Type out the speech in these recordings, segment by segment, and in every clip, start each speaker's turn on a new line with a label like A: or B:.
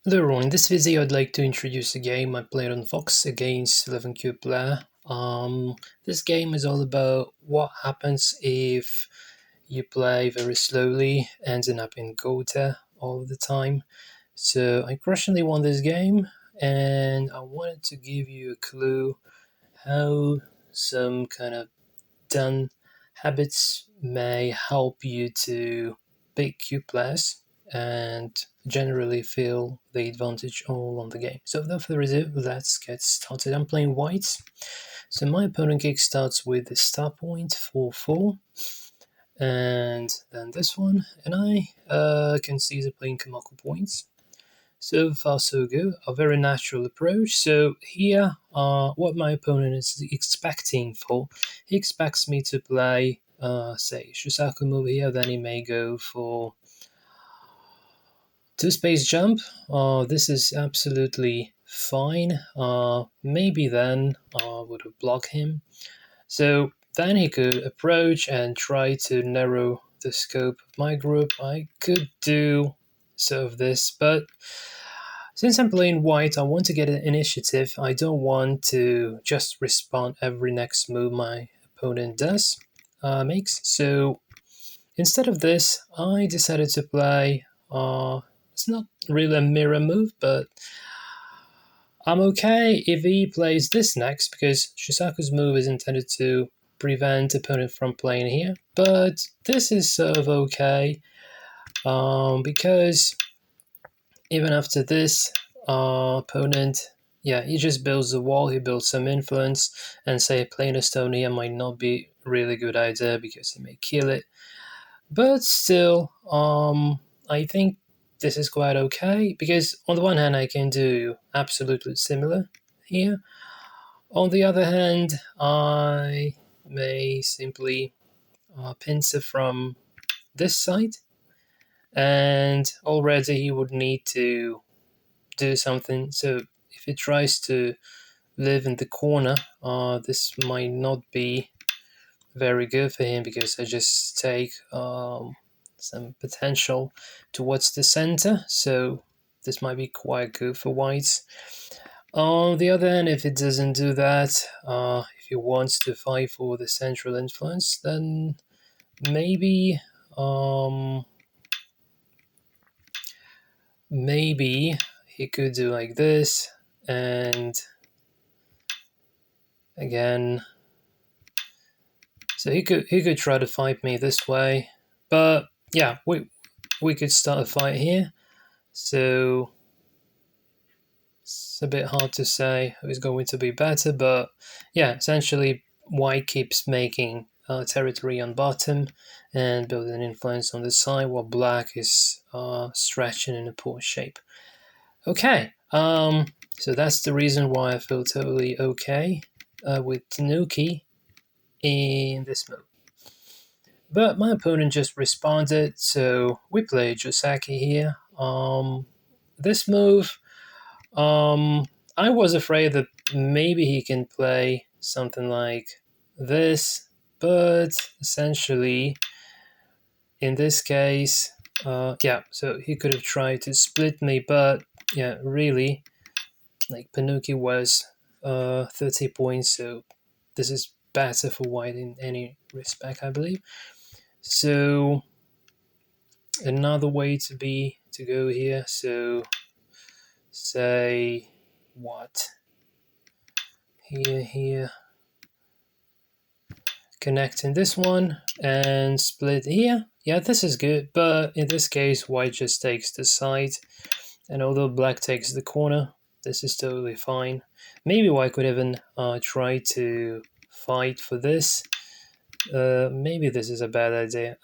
A: Hello everyone, in this video I'd like to introduce a game I played on Fox against 11Q player. This game is all about what happens if you play very slowly, ending up in Gota all the time. So I crushingly won this game, and I wanted to give you a clue how some kind of done habits may help you to beat Q players and generally feel the advantage all on the game. So without further ado, let's get started. I'm playing whites. So my opponent kick starts with the star point 4-4, and then this one, and I can see the playing Kamako points. So far so good, a very natural approach. So here, what my opponent is expecting for, he expects me to play, say, Shusaku move here, then he may go for two space jump. This is absolutely fine. Maybe then I would have blocked him. So then he could approach and try to narrow the scope of my group. I could do so of this, but since I'm playing white, I want to get an initiative. I don't want to just respond every next move my opponent does, makes. So instead of this, I decided to play, it's not really a mirror move, but I'm okay if he plays this next, because Shisaku's move is intended to prevent opponent from playing here. But this is sort of okay, because even after this, opponent, yeah, he just builds a wall, he builds some influence, and say playing a stone here might not be a really good idea because he may kill it. But still, I think this is quite okay, because on the one hand I can do absolutely similar here. On the other hand, I may simply pincer from this side, and already he would need to do something. So if he tries to live in the corner, this might not be very good for him, because I just take some potential towards the center. So this might be quite good for whites. On the other hand, if it doesn't do that, if he wants to fight for the central influence, then maybe maybe he could do like this, and again, so he could try to fight me this way, but yeah, we could start a fight here. So it's a bit hard to say who's going to be better, but yeah, essentially white keeps making territory on bottom and building influence on the side, while black is stretching in a poor shape. Okay, so that's the reason why I feel totally okay with Tanuki in this move. But my opponent just responded, so we play Josaki here. This move, I was afraid that maybe he can play something like this, but essentially, in this case, yeah, so he could have tried to split me, but yeah, really, like Panuki was 30 points, so this is better for white in any respect, I believe. So another way to go here, so say what here, connecting this one and split here. Yeah, this is good, but in this case white just takes the side, and although black takes the corner, this is totally fine. Maybe white could even try to fight for this. Maybe this is a bad idea.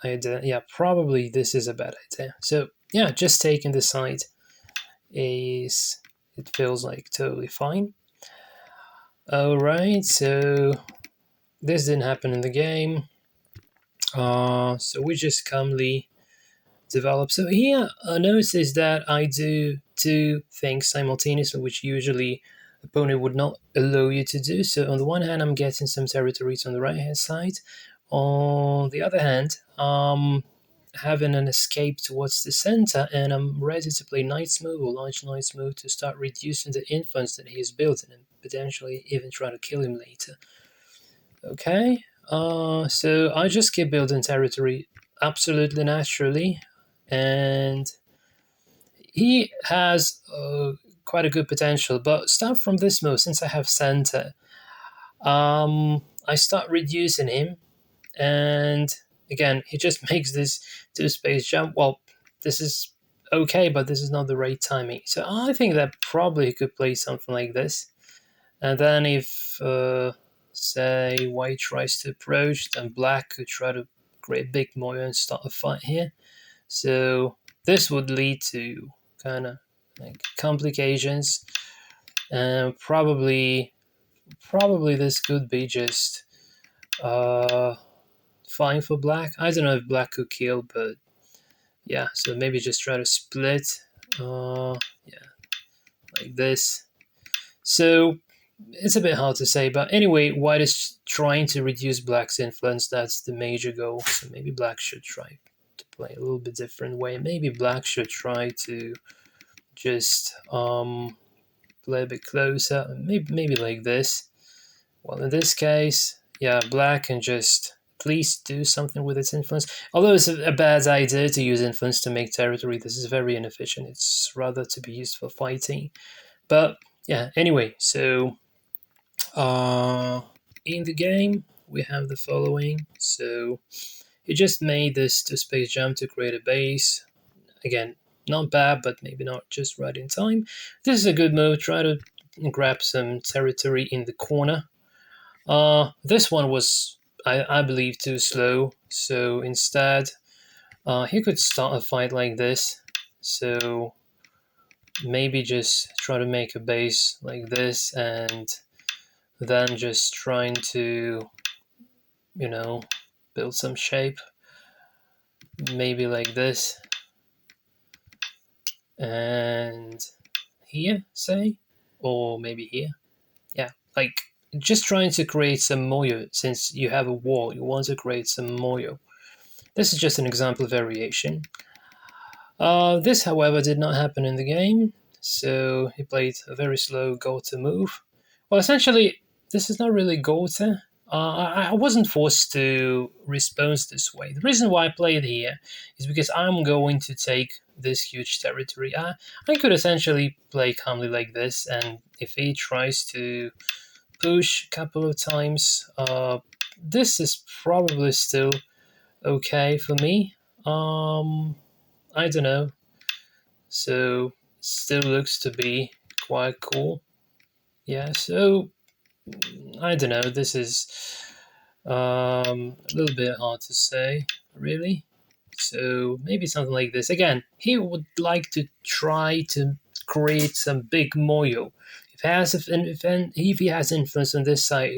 A: Yeah, probably this is a bad idea. So yeah, just taking the side is, it feels like totally fine. Alright, so this didn't happen in the game. So we just calmly develop. So here, notice that I do two things simultaneously, which usually opponent would not allow you to do. So on the one hand, I'm getting some territories on the right hand side. On the other hand, having an escape towards the center, and I'm ready to play knight's move or large knight's move to start reducing the influence that he is building and potentially even try to kill him later. Okay, so I just keep building territory absolutely naturally, and he has quite a good potential. But start from this move, since I have center, I start reducing him, and again, he just makes this two-space jump. Well, this is okay, but this is not the right timing. So I think that probably he could play something like this. And then if, say, white tries to approach, then black could try to create big moyo and start a fight here. So this would lead to kind of like complications, and probably this could be just fine for black. I don't know if black could kill, but yeah. So maybe just try to split. Yeah, like this. So it's a bit hard to say, but anyway, white is trying to reduce black's influence. That's the major goal. So maybe black should try to play a little bit different way. Maybe black should try to just play a bit closer. Maybe like this. Well, in this case, yeah, black can just at least do something with its influence. Although it's a bad idea to use influence to make territory, this is very inefficient. It's rather to be used for fighting. But yeah, anyway, so in the game, we have the following. So he just made this two-space jump to create a base. Again, not bad, but maybe not just right in time. This is a good move. Try to grab some territory in the corner. This one was, I believe, too slow. So instead, he could start a fight like this. So maybe just try to make a base like this, and then just trying to, build some shape. Maybe like this. And here, say, or maybe here. Yeah, like just trying to create some moyo. Since you have a wall, you want to create some moyo. This is just an example variation. This, however, did not happen in the game, so he played a very slow Gota move. Well, essentially, this is not really Gota. I wasn't forced to respond this way. The reason why I played here is because I'm going to take this huge territory. I could essentially play calmly like this, and if he tries to push a couple of times, this is probably still okay for me. I don't know. So still looks to be quite cool. Yeah, so I don't know. This is a little bit hard to say, really. So maybe something like this. Again, he would like to try to create some big moyo. If he has influence on this side,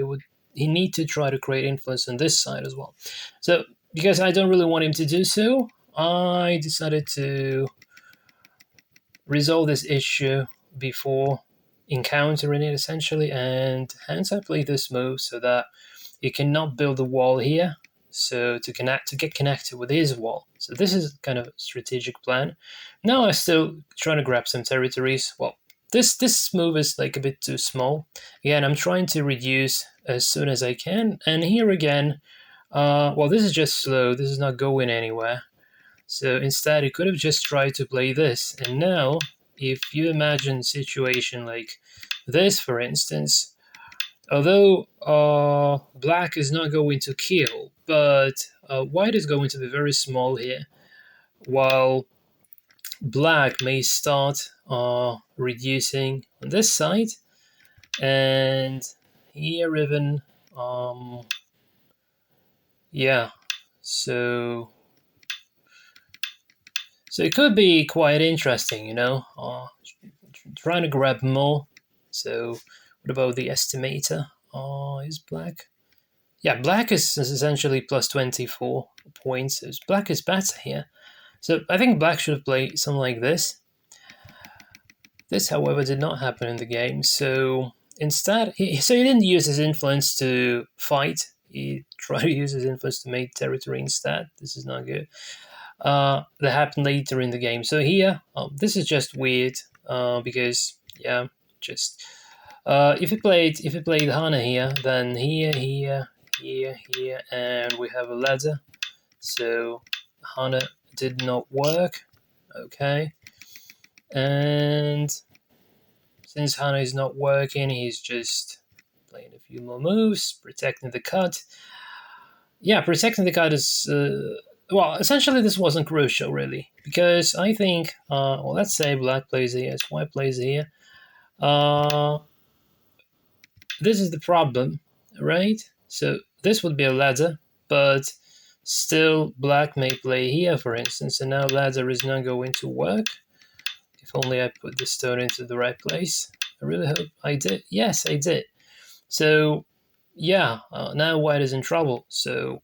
A: he need to try to create influence on this side as well. So because I don't really want him to do so, I decided to resolve this issue before encountering it essentially, and hence I play this move so that you cannot build a wall here, so to get connected with his wall. So this is kind of a strategic plan. Now I still trying to grab some territories. Well, this move is like a bit too small. Again, I'm trying to reduce as soon as I can, and here again, well, this is just slow. This is not going anywhere. So instead, he could have just tried to play this. And now, if you imagine a situation like this, for instance, although black is not going to kill, but white is going to be very small here, while black may start reducing on this side, and here even, yeah, so it could be quite interesting, trying to grab more. So what about the estimator? Is black? Yeah, black is essentially plus 24 points. So black is better here. So I think black should have played something like this. This, however, did not happen in the game. So instead, he didn't use his influence to fight. He tried to use his influence to make territory instead. This is not good. that happened later in the game. So here, this is just weird because yeah, just if you played Hana here, then here, and we have a ladder. So Hana did not work. Okay, and since Hana is not working, he's just playing a few more moves, protecting the cut. Yeah, protecting the cut is well. Essentially, this wasn't crucial really because I think well, let's say black plays here, white plays here. Uh, this is the problem, right? So this would be a ladder, but still black may play here, for instance, and now ladder is not going to work. If only I put the stone into the right place. I really hope I did. Yes, I did. So yeah, now white is in trouble. So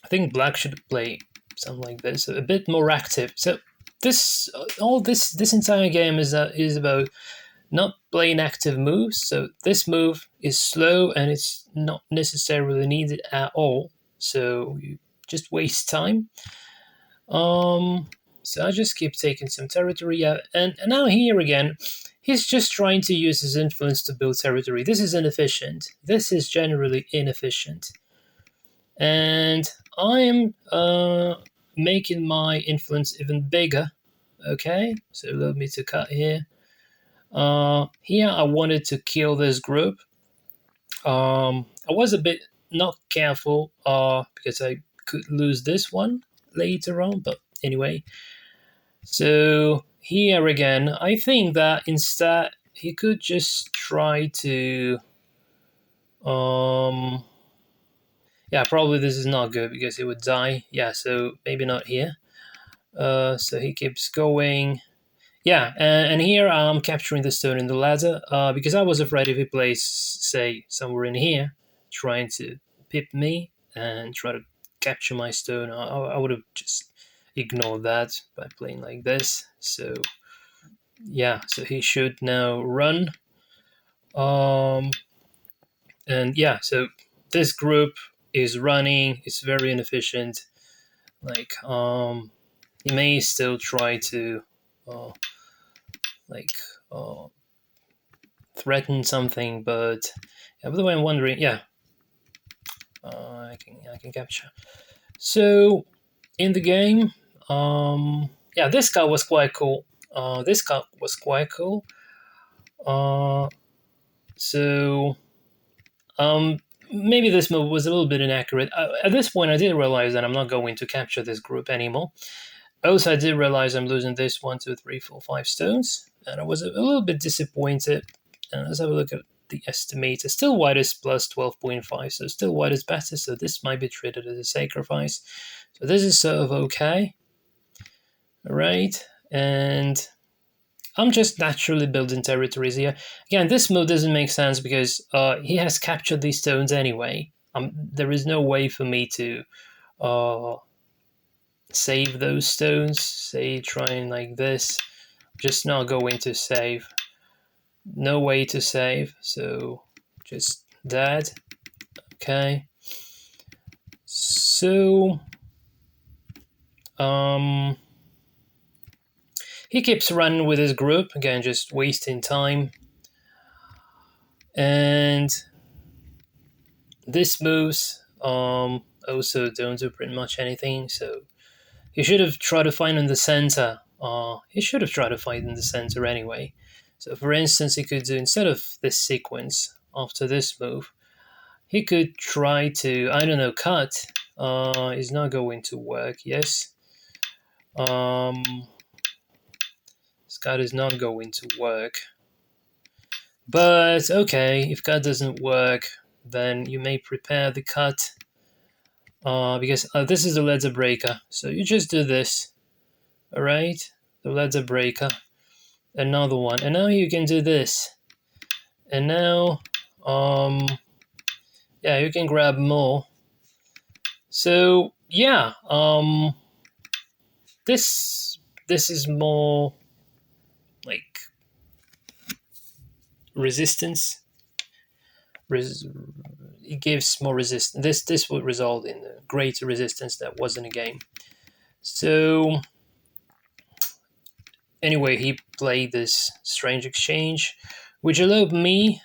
A: I think black should play something like this, a bit more active. So this all this entire game is about not playing active moves. So this move is slow and it's not necessarily needed at all. So you just waste time. So I just keep taking some territory out, and now here again, he's just trying to use his influence to build territory. This is inefficient. This is generally inefficient, and I am making my influence even bigger. Okay, so allow me to cut here. Here I wanted to kill this group. I was a bit not careful because I could lose this one later on, but anyway. So here again, I think that instead he could just try to yeah, probably this is not good because he would die. Yeah, so maybe not here. So he keeps going. Yeah, and here I'm capturing the stone in the ladder because I was afraid if he plays, say, somewhere in here, trying to pip me and try to capture my stone, I would have just ignored that by playing like this. So yeah, so he should now run. Um, and yeah, so this group is running. It's very inefficient. Like he may still try to uh, like uh, threaten something, but yeah, by the way, I'm wondering. Yeah, I can capture. So in the game, yeah, this guy was quite cool. This guy was quite cool. Uh, so maybe this move was a little bit inaccurate. At this point, I did realize that I'm not going to capture this group anymore. Also, I did realize I'm losing this 1, 2, 3, 4, 5 stones, and I was a little bit disappointed. And let's have a look at the estimator. Still white is plus 12.5, so still white is better, so this might be treated as a sacrifice. So this is sort of okay. All right, and I'm just naturally building territories here. Again, this move doesn't make sense because he has captured these stones anyway. There is no way for me to uh, save those stones. Say trying like this, just not going to save. No way to save, so just that. Okay. So he keeps running with his group again, just wasting time. And this moves also don't do pretty much anything. So he should have tried to find in the center. He should have tried to find in the center anyway. So for instance, he could do instead of this sequence after this move, he could try to I don't know cut. Is not going to work. Yes. This cut is not going to work. But okay, if cut doesn't work, then you may prepare the cut because this is the ladder breaker. So you just do this, all right? The ladder breaker, another one, and now you can do this, and now, yeah, you can grab more. So yeah, this is more like resistance. It gives more resistance. This would result in a greater resistance that was in a game. So anyway, he played this strange exchange, which allowed me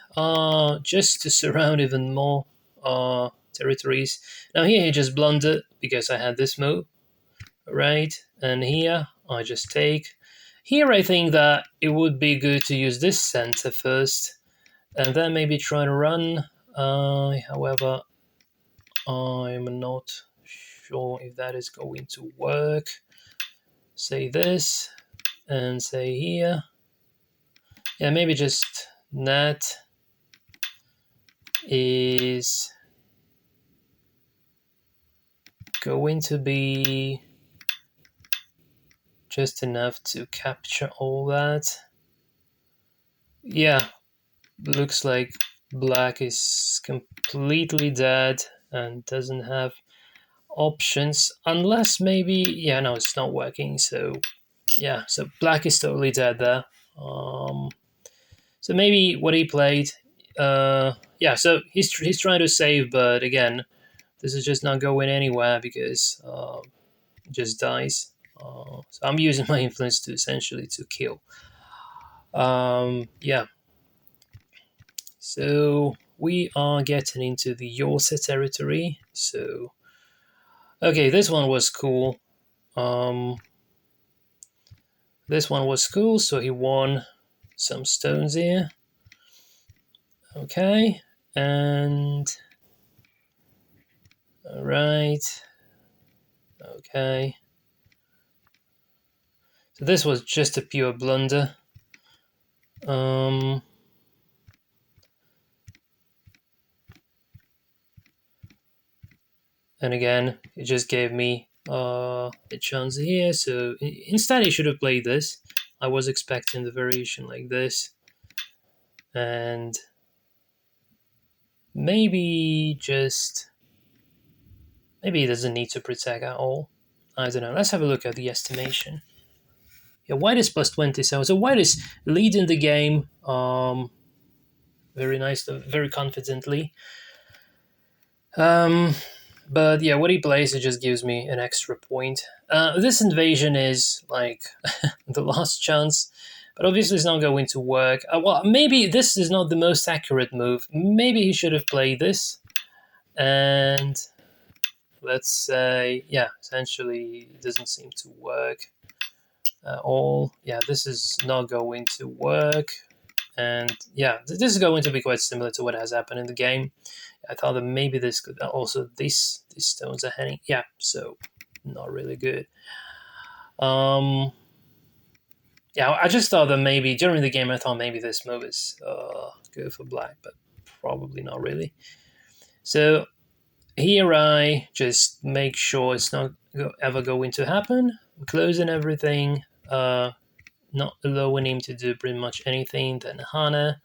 A: just to surround even more territories. Now here he just blundered because I had this move, right? And here I just take. Here I think that it would be good to use this center first, and then maybe try to run. However, I'm not sure if that is going to work. Say this, and say here. Yeah, maybe just net is going to be just enough to capture all that. Yeah, looks like black is completely dead and doesn't have options, unless maybe, yeah, no, it's not working. So yeah, so black is totally dead there. So maybe what he played, yeah, so he's trying to save, but again, this is just not going anywhere because it just dies. So I'm using my influence to essentially to kill. Yeah. So we are getting into the Yorsa territory. So okay, this one was cool. This one was cool. So he won some stones here. Okay, and all right. Okay. So this was just a pure blunder. Um, and again, it just gave me a chance here. So instead, he should have played this. I was expecting the variation like this, and maybe maybe he doesn't need to protect at all. I don't know. Let's have a look at the estimation. Yeah, white is plus 27. So white is leading the game. Very nice, very confidently. But yeah, what he plays, it just gives me an extra point. This invasion is like the last chance, but obviously it's not going to work. Well, maybe this is not the most accurate move. Maybe he should have played this, and let's say, yeah, essentially it doesn't seem to work at all. Yeah, this is not going to work. And yeah, this is going to be quite similar to what has happened in the game. I thought that maybe this could also these stones are heading. Yeah, so not really good. Yeah, I just thought that maybe during the game I thought maybe this move is good for black, but probably not really. So here I just make sure it's not ever going to happen. I'm closing everything, not allowing him to do pretty much anything. Then Hana.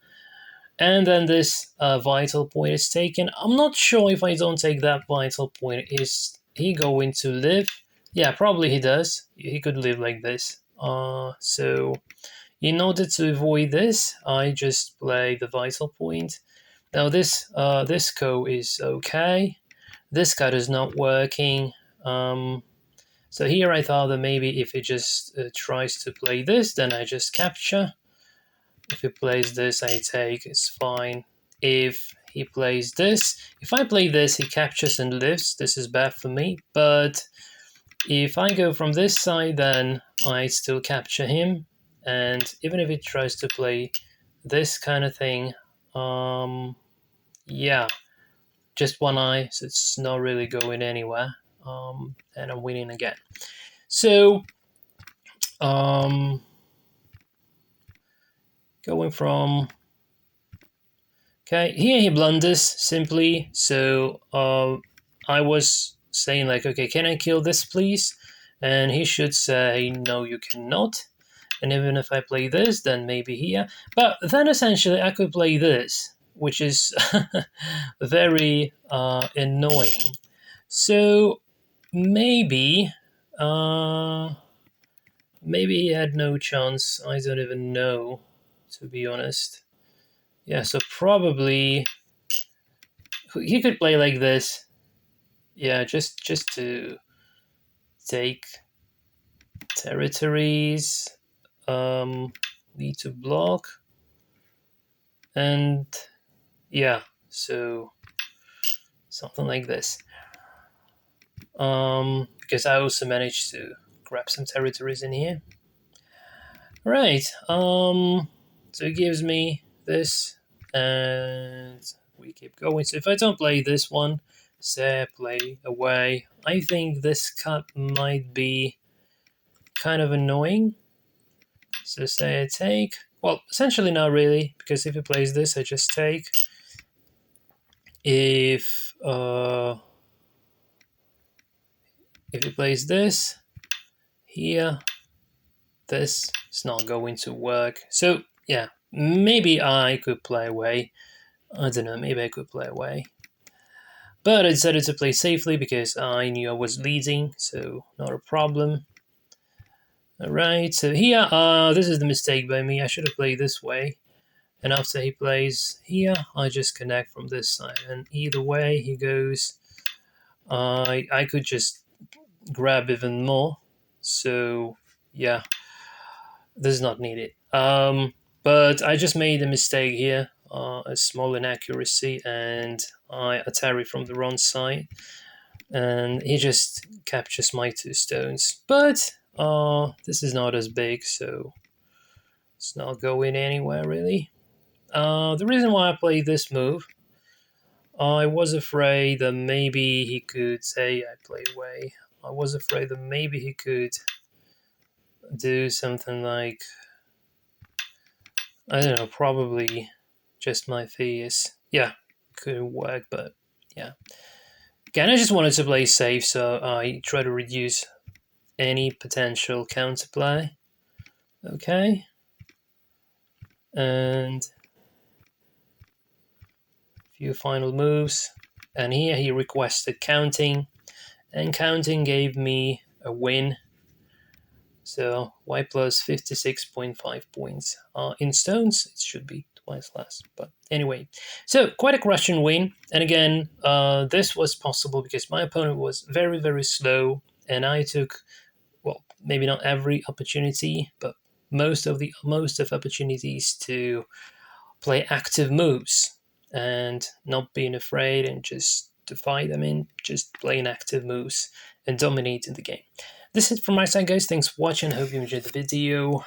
A: And then this vital point is taken. I'm not sure if I don't take that vital point, is he going to live? Yeah, probably he does. He could live like this. So in order to avoid this, I just play the vital point. Now this co is okay. This card is not working. So here I thought that maybe if he just tries to play this, then I just capture. If he plays this, I take, it's fine. If he plays this, if I play this, he captures and lives. This is bad for me. But if I go from this side, then I still capture him. And even if he tries to play this kind of thing, yeah, just one eye, so it's not really going anywhere. And I'm winning again. So, going from okay, here he blunders simply. So I was saying like, okay, can I kill this please? And he should say, no, you cannot. And even if I play this, then maybe here. But then essentially I could play this, which is very annoying. So maybe, maybe he had no chance. I don't even know, to be honest. Yeah, so probably he could play like this. Yeah, just to take. territories need to block, and yeah, so something like this. Because I also managed to grab some territories in here. Right. So it gives me this, and we keep going. So if I don't play this one, say I play away, I think this cut might be kind of annoying. So say I take, well, essentially not really, because if he plays this, I just take. If he plays this here, this is not going to work. So yeah, maybe I could play away. I don't know, maybe I could play away. But I decided to play safely because I knew I was leading, so not a problem. Alright, so here, this is the mistake by me. I should have played this way. And after he plays here, I just connect from this side. And either way he goes, I could just grab even more. So yeah, this is not needed. But I just made a mistake here, a small inaccuracy, and I Atari from the wrong side, and he just captures my 2 stones. But this is not as big, so it's not going anywhere really. The reason why I played this move, I was afraid that maybe he could say I played away. I was afraid that maybe he could do something like, I don't know, probably just my fears. Yeah, couldn't work, but yeah. Again, I just wanted to play safe, so I try to reduce any potential counterplay. Okay. And a few final moves. And here he requested counting, and counting gave me a win. So y plus 56.5 points. In stones, it should be twice less. But anyway, so quite a crushing win. And again, this was possible because my opponent was very, very slow, and I took, well, maybe not every opportunity, but most of opportunities to play active moves and not being afraid and just to fight them in, just playing active moves and dominating the game. This is it from my side, guys. Thanks for watching. I hope you enjoyed the video.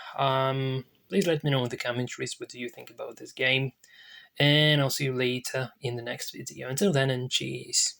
A: Please let me know in the commentaries what do you think about this game, and I'll see you later in the next video. Until then, and cheers.